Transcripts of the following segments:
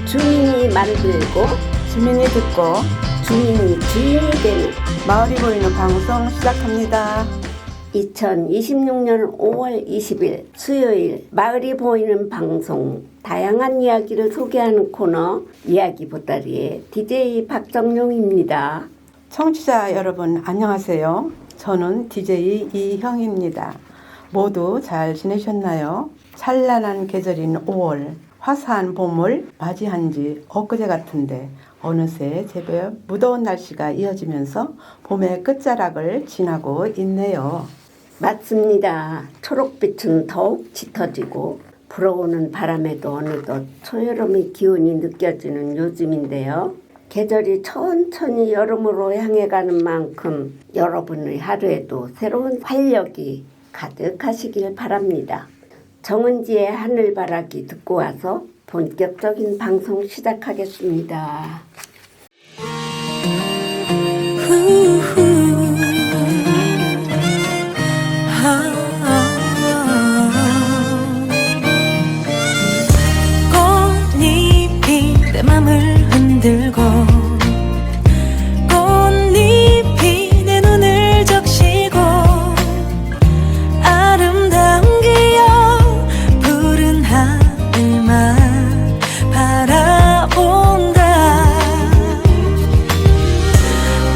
주민이 만들고 주민이 듣고 주민이 주인이 되는 마을이 보이는 방송 시작합니다. 2026년 5월 20일 수요일 마을이 보이는 방송, 다양한 이야기를 소개하는 코너 이야기 보따리의 DJ 박정용입니다. 청취자 여러분 안녕하세요. 저는 DJ 이형입니다. 모두 잘 지내셨나요? 찬란한 계절인 5월, 화사한 봄을 맞이한 지 엊그제 같은데 어느새 제법 무더운 날씨가 이어지면서 봄의 끝자락을 지나고 있네요. 맞습니다. 초록빛은 더욱 짙어지고 불어오는 바람에도 어느덧 초여름의 기운이 느껴지는 요즘인데요. 계절이 천천히 여름으로 향해 가는 만큼 여러분의 하루에도 새로운 활력이 가득하시길 바랍니다. 정은지의 하늘바라기 듣고 와서 본격적인 방송 시작하겠습니다. 꽃잎이 내 맘을 흔들고 꽃잎이 내 눈을 적시고 아름다운 기억 푸른 하늘만 바라본다.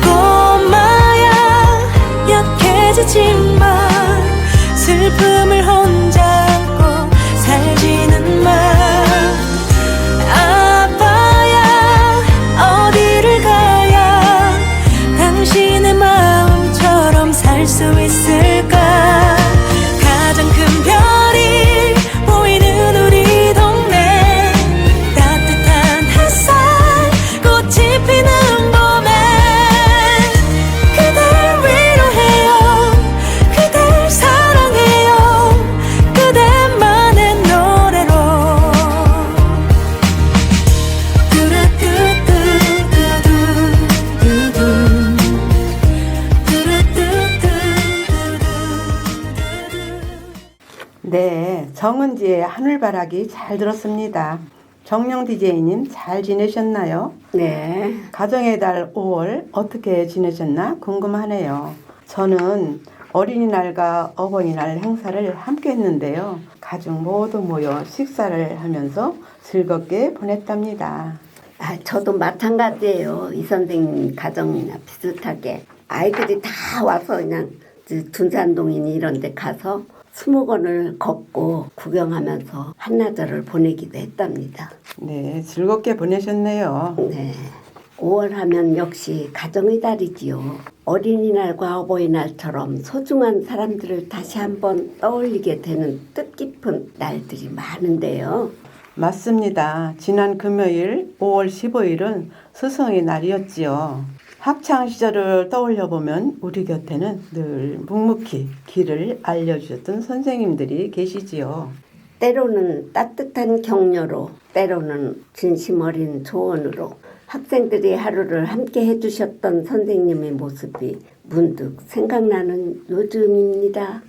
꼬마야 약해지지만 슬픔을 혼자 안고 살지는 마. 아빠야 어디를 가야 당신의 마음처럼 살 수 있을까. 가장 큰 별이 보이는 우리 동네 따뜻한 햇살 꽃이 피는 봄에 그댈 위로해요 그댈 사랑해요 그대만의 노래로 뚜루뚜뚜뚜뚜뚜 네, 정은지의 하늘바라기 잘 들었습니다. 정영 DJ님 잘 지내셨나요? 네, 가정의 달 5월 어떻게 지내셨나 궁금하네요. 저는 어린이날과 어버이날 행사를 함께 했는데요. 가족 모두 모여 식사를 하면서 즐겁게 보냈답니다. 저도 마찬가지예요. 이 선생님 가정이나 비슷하게 아이들이 다 와서 그냥 둔산동이니 이런 데 가서 수목원을 걷고 구경하면서 한나절을 보내기도 했답니다. 네, 즐겁게 보내셨네요. 네, 5월 하면 역시 가정의 달이지요. 어린이날과 어버이날처럼 소중한 사람들을 다시 한번 떠올리게 되는 뜻깊은 날들이 많은데요. 맞습니다. 지난 금요일 5월 15일은 스승의 날이었지요. 학창 시절을 떠올려 보면 우리 곁에는 늘 묵묵히 길을 알려주셨던 선생님들이 계시지요. 때로는 따뜻한 격려로, 때로는 진심 어린 조언으로 학생들이 하루를 함께 해주셨던 선생님의 모습이 문득 생각나는 요즘입니다.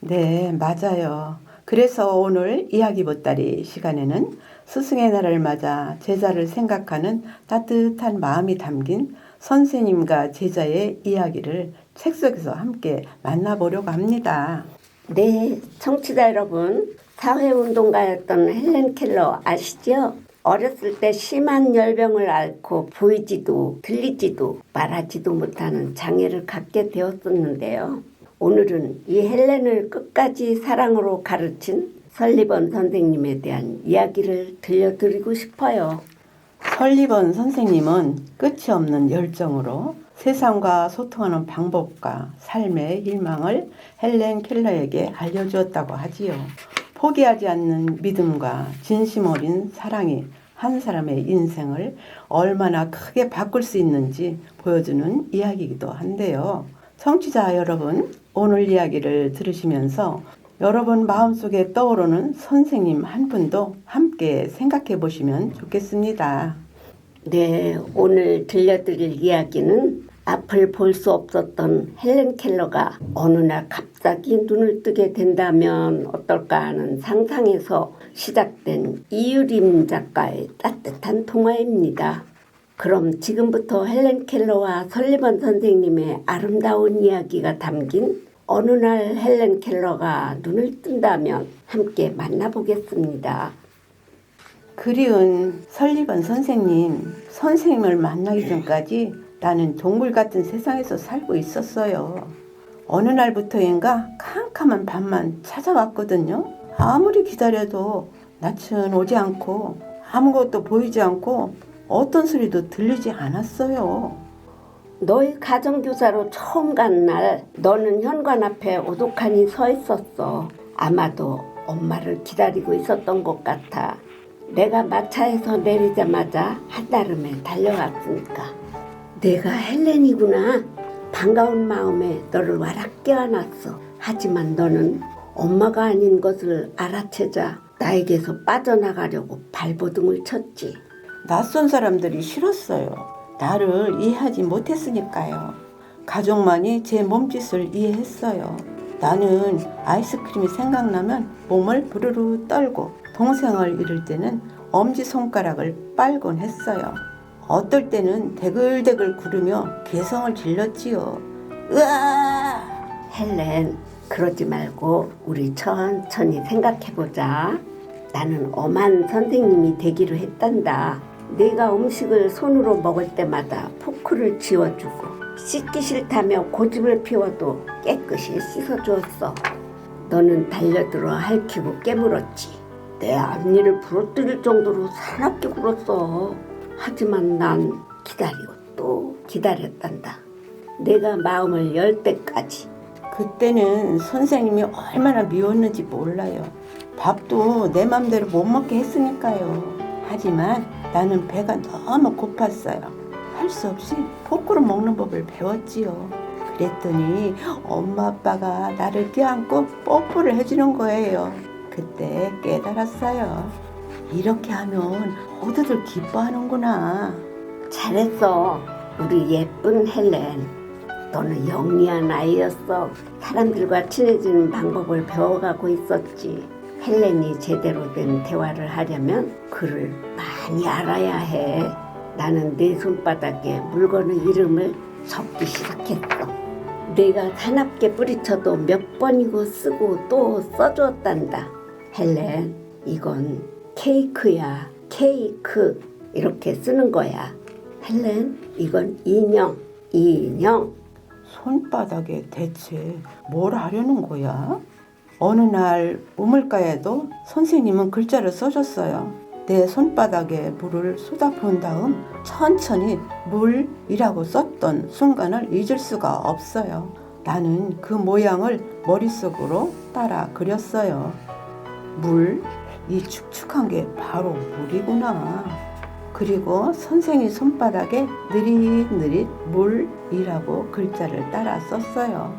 네, 맞아요. 그래서 오늘 이야기 보따리 시간에는 스승의 날을 맞아 제자를 생각하는 따뜻한 마음이 담긴 선생님과 제자의 이야기를 책 속에서 함께 만나보려고 합니다. 네, 청취자 여러분, 사회운동가였던 헬렌 켈러 아시죠? 어렸을 때 심한 열병을 앓고 보이지도 들리지도 말하지도 못하는 장애를 갖게 되었었는데요. 오늘은 이 헬렌을 끝까지 사랑으로 가르친 설리번 선생님에 대한 이야기를 들려드리고 싶어요. 설리번 선생님은 끝이 없는 열정으로 세상과 소통하는 방법과 삶의 희망을 헬렌 켈러에게 알려주었다고 하지요. 포기하지 않는 믿음과 진심 어린 사랑이 한 사람의 인생을 얼마나 크게 바꿀 수 있는지 보여주는 이야기이기도 한데요. 청취자 여러분, 오늘 이야기를 들으시면서 여러분 마음속에 떠오르는 선생님 한 분도 함께 생각해 보시면 좋겠습니다. 네, 오늘 들려드릴 이야기는 앞을 볼 수 없었던 헬렌 켈러가 어느 날 갑자기 눈을 뜨게 된다면 어떨까 하는 상상에서 시작된 이유림 작가의 따뜻한 동화입니다. 그럼 지금부터 헬렌 켈러와 설리번 선생님의 아름다운 이야기가 담긴 어느 날 헬렌 켈러가 눈을 뜬다면 함께 만나보겠습니다. 그리운 설리번 선생님을 만나기 전까지 나는 동굴 같은 세상에서 살고 있었어요. 어느 날부터인가 캄캄한 밤만 찾아왔거든요. 아무리 기다려도 낯은 오지 않고 아무것도 보이지 않고 어떤 소리도 들리지 않았어요. 너희 가정교사로 처음 간 날 너는 현관 앞에 오독하니 서 있었어. 아마도 엄마를 기다리고 있었던 것 같아. 내가 마차에서 내리자마자 한달음에 달려왔으니까. 내가 헬렌이구나. 반가운 마음에 너를 와락 껴안았어. 하지만 너는 엄마가 아닌 것을 알아채자 나에게서 빠져나가려고 발버둥을 쳤지. 낯선 사람들이 싫었어요. 나를 이해하지 못했으니까요. 가족만이 제 몸짓을 이해했어요. 나는 아이스크림이 생각나면 몸을 부르르 떨고 동생을 잃을 때는 엄지손가락을 빨곤 했어요. 어떨 때는 대글대글 구르며 개성을 질렀지요. 으아! 헬렌, 그러지 말고 우리 천천히 생각해보자. 나는 엄한 선생님이 되기로 했단다. 내가 음식을 손으로 먹을 때마다 포크를 지워주고 씻기 싫다며 고집을 피워도 깨끗이 씻어주었어. 너는 달려들어 핥히고 깨물었지. 내 앞니를 부러뜨릴 정도로 사납게 굴었어. 하지만 난 기다리고 또 기다렸단다. 내가 마음을 열 때까지. 그때는 선생님이 얼마나 미웠는지 몰라요. 밥도 내 맘대로 못 먹게 했으니까요. 하지만 나는 배가 너무 고팠어요. 할 수 없이 포크로 먹는 법을 배웠지요. 그랬더니 엄마 아빠가 나를 껴안고 뽀뽀를 해주는 거예요. 그때 깨달았어요. 이렇게 하면 모두들 기뻐하는구나. 잘했어. 우리 예쁜 헬렌. 너는 영리한 아이였어. 사람들과 친해지는 방법을 배워가고 있었지. 헬렌이 제대로 된 대화를 하려면 글을 많이 알아야 해. 나는 내 손바닥에 물건의 이름을 적기 시작했어. 내가 사납게 뿌리쳐도 몇 번이고 쓰고 또 써주었단다. 헬렌, 이건 케이크야. 케이크. 이렇게 쓰는 거야. 헬렌, 이건 인형. 인형. 손바닥에 대체 뭘 하려는 거야? 어느 날 우물가에도 선생님은 글자를 써줬어요. 내 손바닥에 물을 쏟아부은 다음 천천히 물이라고 썼던 순간을 잊을 수가 없어요. 나는 그 모양을 머릿속으로 따라 그렸어요. 물, 이 축축한 게 바로 물이구나. 그리고 선생님 손바닥에 느릿느릿 물이라고 글자를 따라 썼어요.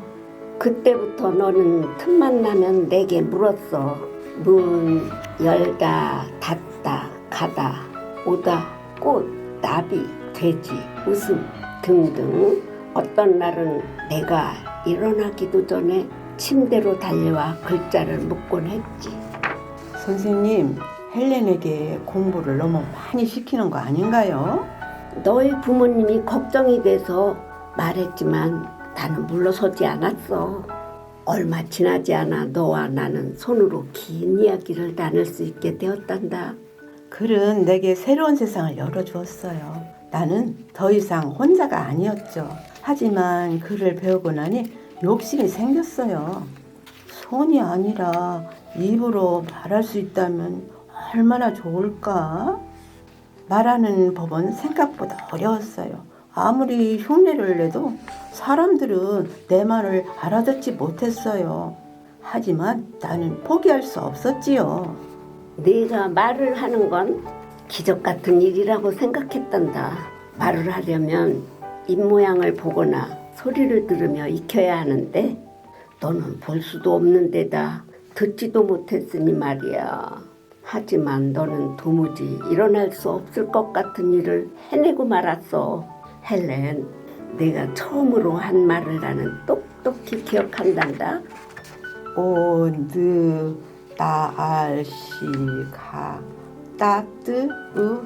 그때부터 너는 틈만 나면 내게 물었어. 문 열다 닫다 가다 오다 꽃 나비 돼지 웃음 등등. 어떤 날은 내가 일어나기도 전에 침대로 달려와 글자를 묻곤 했지. 선생님, 헬렌에게 공부를 너무 많이 시키는 거 아닌가요? 너희 부모님이 걱정이 돼서 말했지만 나는 물러서지 않았어. 얼마 지나지 않아 너와 나는 손으로 긴 이야기를 나눌 수 있게 되었단다. 글은 내게 새로운 세상을 열어주었어요. 나는 더 이상 혼자가 아니었죠. 하지만 글을 배우고 나니 욕심이 생겼어요. 손이 아니라 입으로 말할 수 있다면 얼마나 좋을까? 말하는 법은 생각보다 어려웠어요. 아무리 흉내를 내도 사람들은 내 말을 알아듣지 못했어요. 하지만 나는 포기할 수 없었지요. 네가 말을 하는 건 기적 같은 일이라고 생각했단다. 말을 하려면 입모양을 보거나 소리를 들으며 익혀야 하는데 너는 볼 수도 없는 데다 듣지도 못했으니 말이야. 하지만 너는 도무지 일어날 수 없을 것 같은 일을 해내고 말았어. 헬렌, 내가 처음으로 한 말을 나는 똑똑히 기억한단다. 오느 나알시가 따뜻하다.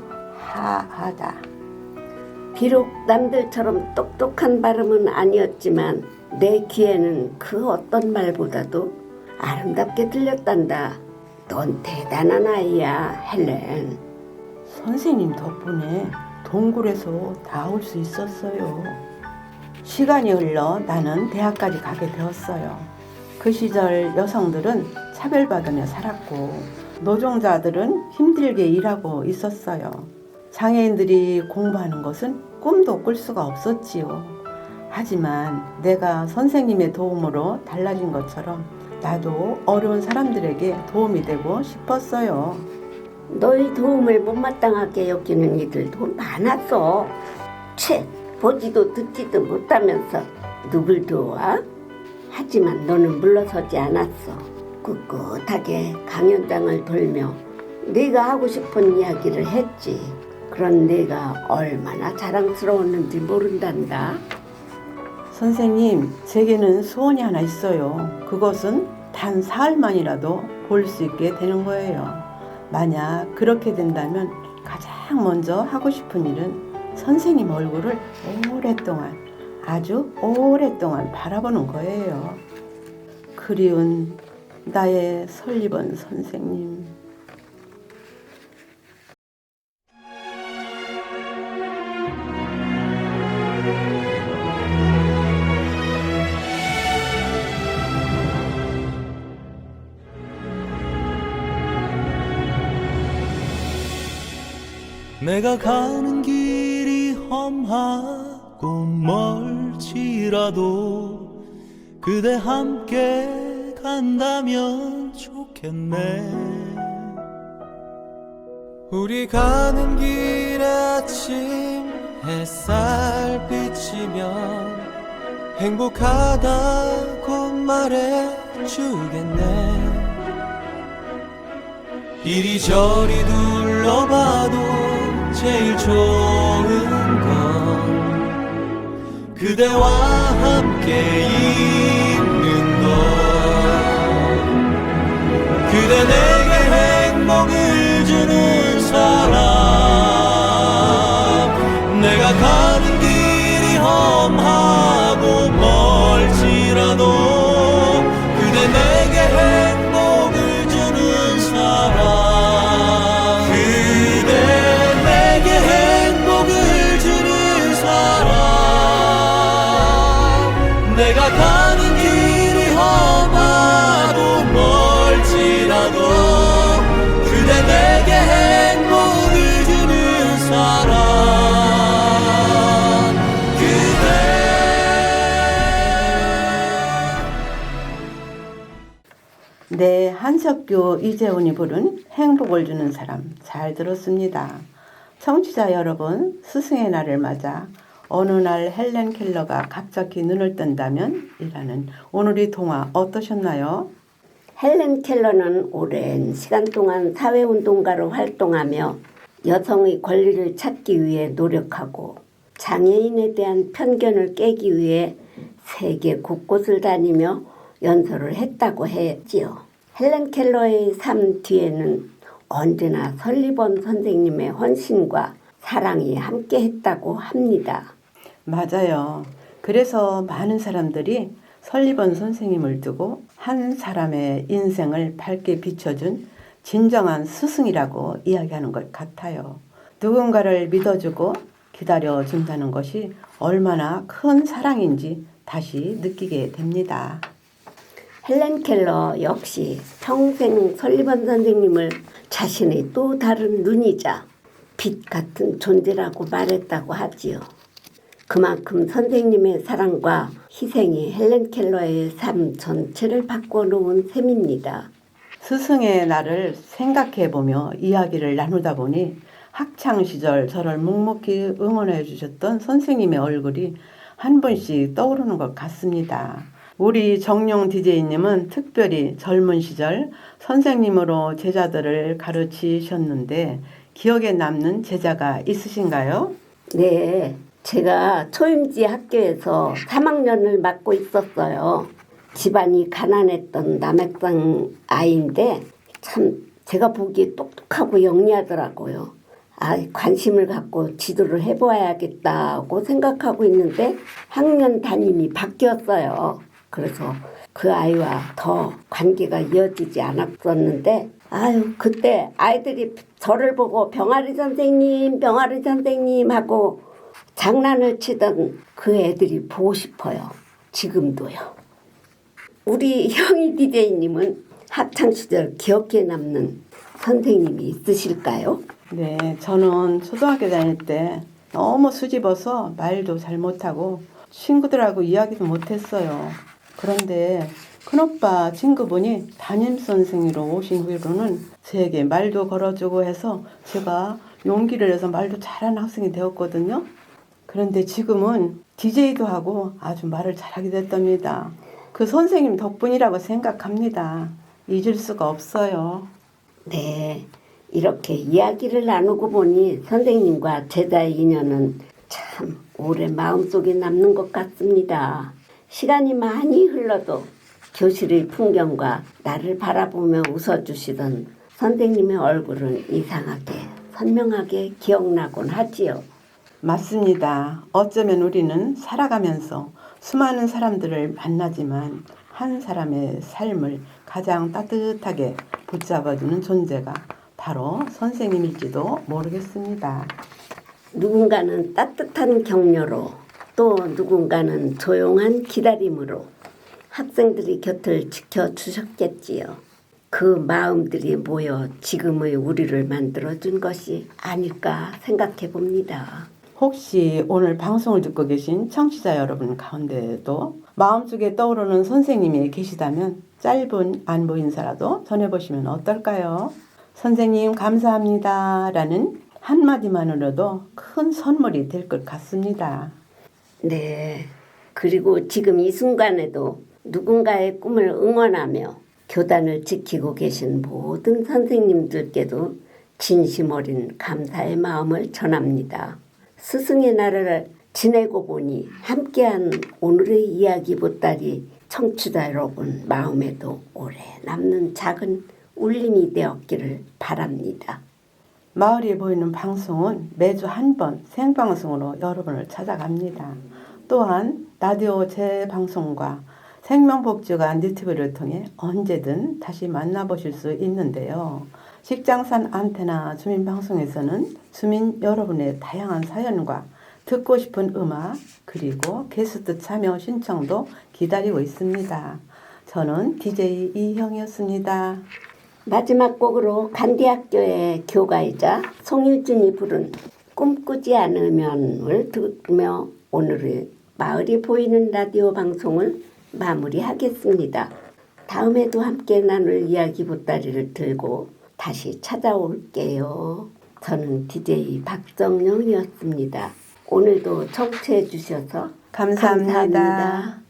비록 남들처럼 똑똑한 발음은 아니었지만 내 귀에는 그 어떤 말보다도 아름답게 들렸단다. 넌 대단한 아이야, 헬렌. 선생님 덕분에 동굴에서 나올 수 있었어요. 시간이 흘러 나는 대학까지 가게 되었어요. 그 시절 여성들은 차별받으며 살았고 노동자들은 힘들게 일하고 있었어요. 장애인들이 공부하는 것은 꿈도 꿀 수가 없었지요. 하지만 내가 선생님의 도움으로 달라진 것처럼 나도 어려운 사람들에게 도움이 되고 싶었어요. 너희 도움을 못마땅하게 여기는 이들도 많았어. 보지도 듣지도 못하면서 누굴 도와? 하지만 너는 물러서지 않았어. 꿋꿋하게 강연장을 돌며 네가 하고 싶은 이야기를 했지. 그런 네가 얼마나 자랑스러웠는지 모른단다. 선생님, 제게는 소원이 하나 있어요. 그것은 단 사흘만이라도 볼 수 있게 되는 거예요. 만약 그렇게 된다면 가장 먼저 하고 싶은 일은 선생님 얼굴을 오랫동안, 아주 오랫동안 바라보는 거예요. 그리운 나의 설리번 선생님. 내가 가는 길이 험하고 멀지라도 그대 함께 간다면 좋겠네. 우리 가는 길에 아침 햇살 비치면 행복하다고 말해주겠네. 이리저리 둘러봐도 제일 좋은 건 그대와 함께 있는 것. 그대 내게 행복을 주는 사람. 내가 가는 길이 험하고 멀지라도 그대 내게 행복을 주는 사람. 내가 가는 길이 험하고 멀지라도 그대 내게 행복을 주는 사람. 그대. 네, 한석규, 이재훈이 부른 행복을 주는 사람 잘 들었습니다. 청취자 여러분, 스승의 날을 맞아 어느 날 헬렌 켈러가 갑자기 눈을 뜬다면 이라는 오늘의 동화 어떠셨나요? 헬렌 켈러는 오랜 시간 동안 사회운동가로 활동하며 여성의 권리를 찾기 위해 노력하고 장애인에 대한 편견을 깨기 위해 세계 곳곳을 다니며 연설을 했다고 했지요. 헬렌 켈러의 삶 뒤에는 언제나 설리번 선생님의 헌신과 사랑이 함께 했다고 합니다. 맞아요. 그래서 많은 사람들이 설리번 선생님을 두고 한 사람의 인생을 밝게 비춰준 진정한 스승이라고 이야기하는 것 같아요. 누군가를 믿어주고 기다려준다는 것이 얼마나 큰 사랑인지 다시 느끼게 됩니다. 헬렌 켈러 역시 평생 설리번 선생님을 자신의 또 다른 눈이자 빛 같은 존재라고 말했다고 하지요. 그만큼 선생님의 사랑과 희생이 헬렌 켈러의 삶 전체를 바꿔놓은 셈입니다. 스승의 날을 생각해보며 이야기를 나누다 보니 학창시절 저를 묵묵히 응원해 주셨던 선생님의 얼굴이 한 분씩 떠오르는 것 같습니다. 우리 정용 DJ님은 특별히 젊은 시절 선생님으로 제자들을 가르치셨는데 기억에 남는 제자가 있으신가요? 네, 제가 초임지 학교에서 3학년을 맡고 있었어요. 집안이 가난했던 남학생 아이인데 참 제가 보기에 똑똑하고 영리하더라고요. 관심을 갖고 지도를 해봐야겠다고 생각하고 있는데 학년 담임이 바뀌었어요. 그래서 그 아이와 더 관계가 이어지지 않았었는데 그때 아이들이 저를 보고 병아리 선생님 하고 장난을 치던 그 애들이 보고 싶어요. 지금도요. 우리 형이 DJ님은 학창시절 기억에 남는 선생님이 있으실까요? 네, 저는 초등학교 다닐 때 너무 수집어서 말도 잘 못하고 친구들하고 이야기도 못했어요. 그런데 큰오빠 친구분이 담임선생으로 오신 후로는 저에게 말도 걸어주고 해서 제가 용기를 내서 말도 잘하는 학생이 되었거든요. 그런데 지금은 DJ도 하고 아주 말을 잘하게 됐답니다. 그 선생님 덕분이라고 생각합니다. 잊을 수가 없어요. 네, 이렇게 이야기를 나누고 보니 선생님과 제자의 인연은 참 오래 마음속에 남는 것 같습니다. 시간이 많이 흘러도 교실의 풍경과 나를 바라보며 웃어주시던 선생님의 얼굴은 이상하게 선명하게 기억나곤 하지요. 맞습니다. 어쩌면 우리는 살아가면서 수많은 사람들을 만나지만 한 사람의 삶을 가장 따뜻하게 붙잡아주는 존재가 바로 선생님일지도 모르겠습니다. 누군가는 따뜻한 격려로 또 누군가는 조용한 기다림으로 학생들이 곁을 지켜주셨겠지요. 그 마음들이 모여 지금의 우리를 만들어준 것이 아닐까 생각해 봅니다. 혹시 오늘 방송을 듣고 계신 청취자 여러분 가운데에도 마음속에 떠오르는 선생님이 계시다면 짧은 안부 인사라도 전해보시면 어떨까요? 선생님 감사합니다 라는 한마디만으로도 큰 선물이 될 것 같습니다. 네. 그리고 지금 이 순간에도 누군가의 꿈을 응원하며 교단을 지키고 계신 모든 선생님들께도 진심 어린 감사의 마음을 전합니다. 스승의 날을 지내고 보니 함께한 오늘의 이야기 보따리 청취자 여러분 마음에도 오래 남는 작은 울림이 되었기를 바랍니다. 마을이 보이는 방송은 매주 한 번 생방송으로 여러분을 찾아갑니다. 또한 라디오 재방송과 생명복지관 유튜브를 통해 언제든 다시 만나보실 수 있는데요. 직장산 안테나 주민방송에서는 주민 여러분의 다양한 사연과 듣고 싶은 음악 그리고 게스트 참여 신청도 기다리고 있습니다. 저는 DJ 이형이었습니다. 마지막 곡으로 간디학교의 교가이자 송일진이 부른 꿈꾸지 않으면을 들으며 오늘의 마을이 보이는 라디오 방송을 마무리하겠습니다. 다음에도 함께 나눌 이야기 보따리를 들고 다시 찾아올게요. 저는 DJ 박정영이었습니다. 오늘도 청취해 주셔서 감사합니다. 감사합니다.